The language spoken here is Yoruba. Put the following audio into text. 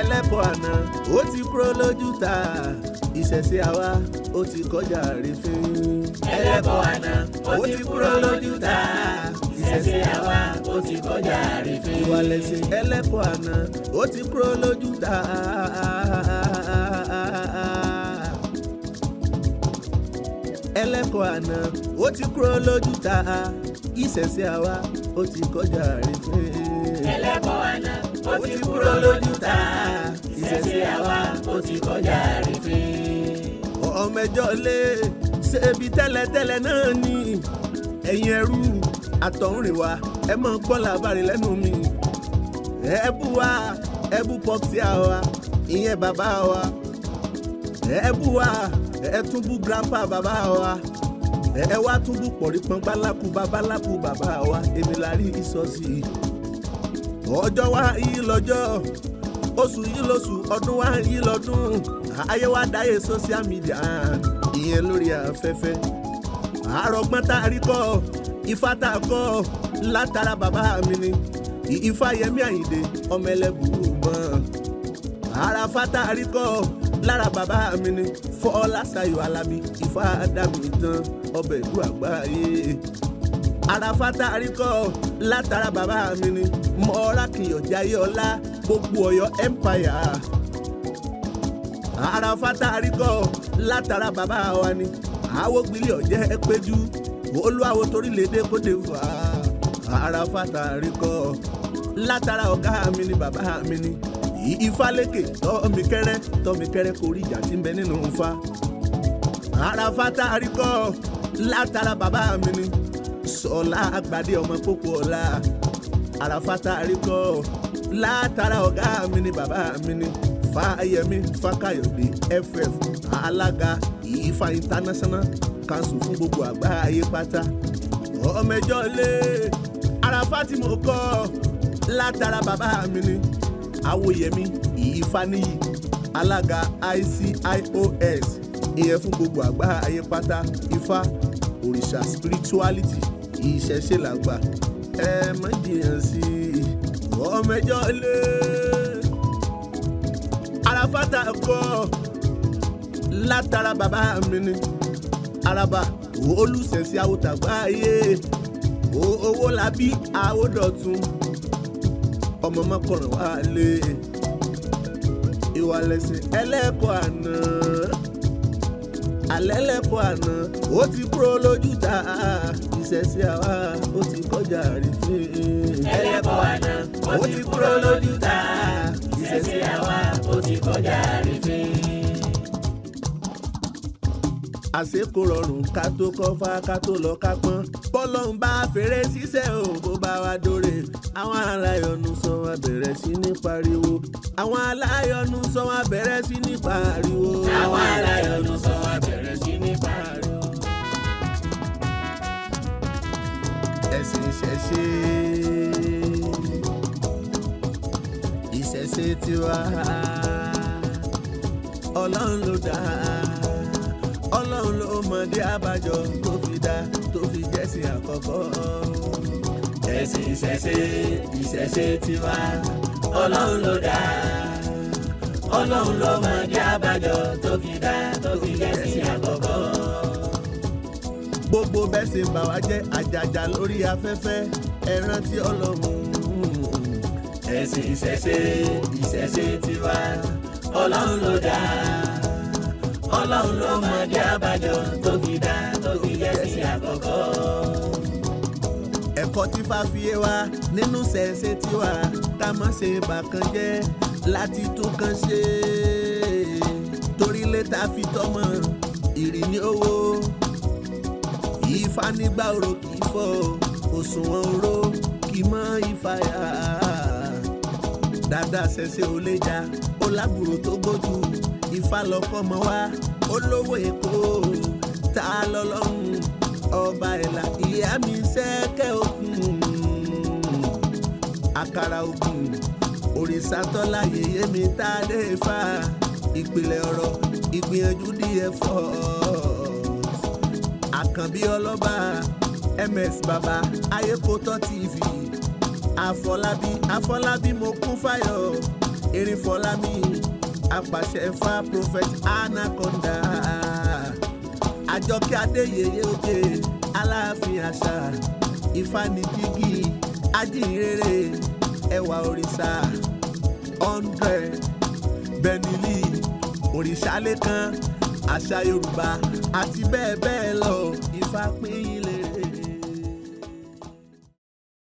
ẹlẹ́kọ̀ọ́ àná ó ti kúrò lójú ta ìṣẹ̀ṣe àwa ó ti kọjá àrífín. ẹlẹ́kọ̀ọ́ àná ó ti kúrò lójú ta ìṣẹ̀ṣe àwa ó ti kọjá àrífín. Iwalesin ẹlẹ́kọ̀ọ́ àná ó ti kúrò lójú ta. ẹlẹ́kọ̀ọ́ àná ó ti kúrò lójú ta ìṣẹ̀ṣe àwa ó ti kọjá àrífín. ẹlẹ́kọ̀ọ́ àná ó ti kúrò lójú ta ìṣẹ̀ṣe àwa ó ti kọjá àrífín. ọmọ ẹjọ́ lé ṣebí tẹ́lẹ̀tẹ́lẹ̀ náà ni ẹ̀yin ẹrú àtọ̀húnrìnwá ẹ mọ̀ gbọ́ làbárí lẹ́nu mi. ẹ bú wa ẹ bú pọ́psì àwa ìyẹn bàbá wa. ẹ bú wa ẹ tún bú grandpa bàbá wa. ẹ wá tún bú pọ̀rípọ̀n bálákú babaláku bàbá wa. èmi la rí ìsọ̀sì. ọjọ́ wa yí lọ́jọ́ oṣù yí lóṣù ọdún wa yí lọ́dún. ayé wa dáyé social media ìyẹn lórí afẹ́fẹ́. àrògbọ́n tá a rí kọ́ ifá tá a kọ́ látara bàbá mi ni Ifáyẹmí Àyìndé ọmọ ẹlẹ́bùrú mọ́. àràfá tá a rí kọ́ lára bàbá mi ni Fọláṣayọ̀ Alábí Ifá dàmí tán ọbẹ̀ ìlú àgbáyé. àràfá tá a rí kọ́ látara bàbá mi ni Mọ́rákìyọ̀ Jayéọlá gbogbo Ọ̀yọ́ empire. àràfá tá a rí kọ́ látara bàbá wa ni Awógbìlì Ọ̀jẹ́ Péjú olúwawo torílẹ̀-èdè Côte d'Ivoire. àràfá tá a rí kọ́ látara ọ̀gá mi ni bàbá mi ni Ifálékè tọ́mikẹ́rẹ́ korí ìjà tí ń bẹ nínú Ifá. àràfá tá a rí kọ́ látara bàbá mi ni Ṣọlá Àgbàdé ọmọ Pópó Ọlá. àràfá tá a rí kọ́ látara ọ̀gá mi ni bàbá mi ni Fáyẹmí Fákáyọ̀dé FF alága Ifá International Council fún gbogbo àgbáyé pátá. ọmọ ẹjọ́ lé àràfá tí mo kọ́ látara bàbá mi ni Awóyẹmí Ifáníyì alága ICIOS ìyẹn fún gbogbo àgbáyé pátá. Ifá òrìṣà spirituality ìṣẹ̀ṣe làgbà ẹ má jiyàn sí i. ọmọ ẹjọ́ lé àràfá tá a kọ́ látara bàbá mi ni Àràbà olùṣẹ̀ṣẹ̀ àwòtàgbáyé owó làbí àwòdọ̀tún ọmọ mọ́kànlá wà lé Iwalesin ẹlẹ́kọ̀ọ́ àná alẹ́lẹ́kọ̀ọ́ àná ó ti kúrò lójú ta ìṣẹ̀ṣe àwa ó ti kọjá àrífín. ẹlẹ́kọ̀ọ́ àná ó ti kúrò lójú ta ìṣẹ̀ṣe àwa ó ti kọjá àrífín. àṣekò rọrùn ká tó kọ́fà ká tó lọ ká pọ́n bọ́lọ́hún bá fèrè ṣiṣẹ́ ò bó bá wa dóre. àwọn aláyọ̀nù sọ wá bẹ̀rẹ̀ sí ní pariwo. àwọn aláyọ̀nù sọ wá bẹ̀rẹ̀ sí ní pariwo. àwọn aláyọ̀nù sọ wá bẹ̀rẹ̀ sí ní pariwo. ẹ̀sìn ìṣẹ̀ṣe ìṣẹ̀ṣe tiwa Ọlọ́run ló dá Ọlọ́run ló mọ̀dé àbájọ tó fi dá tó fi jẹ́sìn àkọ́kọ́. ẹ̀sìn ìṣẹ̀ṣe tiwa Ọlọ́run ló dá Ọlọ́run ló mọ̀dé àbájọ tó fi dá tó fi jẹ́sìn àkọ́kọ́. gbogbo bẹ́ẹ̀ ṣe bà wá jẹ́ àjàjà lórí afẹ́fẹ́ ẹ rántí Ọlọ́run. ẹ̀sìn ìṣẹ̀ṣe tiwa Ọlọ́run ló dá Ọlọ́run ló mọ̀dé àbájọ tó fi dá tó fi jẹ́sìn àkọ́kọ́. ẹ̀kọ́ tí fàfiyé wa nínú ṣẹ̀ṣẹ̀ tiwa ká má ṣe bàkan jẹ́ láti tún kan ṣe torí létà fi tọ́mọ ìrì ní owó. Ifá nígbà oró kì í fọ́ òṣùwọ̀n oró kì í mọ́ ìfàyà. dáadáa ṣẹ̀ṣẹ̀ ò lè jà ó lábùrò tó gbójú. Ifá lọ́kọ́ mọ́ wá olówó Èkó ta lọ́lọ́run ọba ẹ̀là ìyá mi ṣẹ́kẹ́ òkun àkàrà òkun òrìṣà tọ́lá yèyé mi tá a dé Ifá ìpìlẹ̀ ọ̀rọ̀ ìgbìyànjú díẹ̀fọ́ àkànbí ọlọ́ba ms baba ayékòótọ́ tv àfọlábí mo kún fáyọ̀ Erinfọlámi apàṣẹ Ifá prophet anaconda Àjọkẹ́ Adéyẹyẹ Òjé Aláàfin àṣà Ìfanidígí Ajínrere ẹwà òrìṣà 100 Bẹ́nìlì òrìṣà lẹ́kan àṣà Yorùbá àti bẹ́ẹ̀ bẹ́ẹ̀ lọ Ifá pín in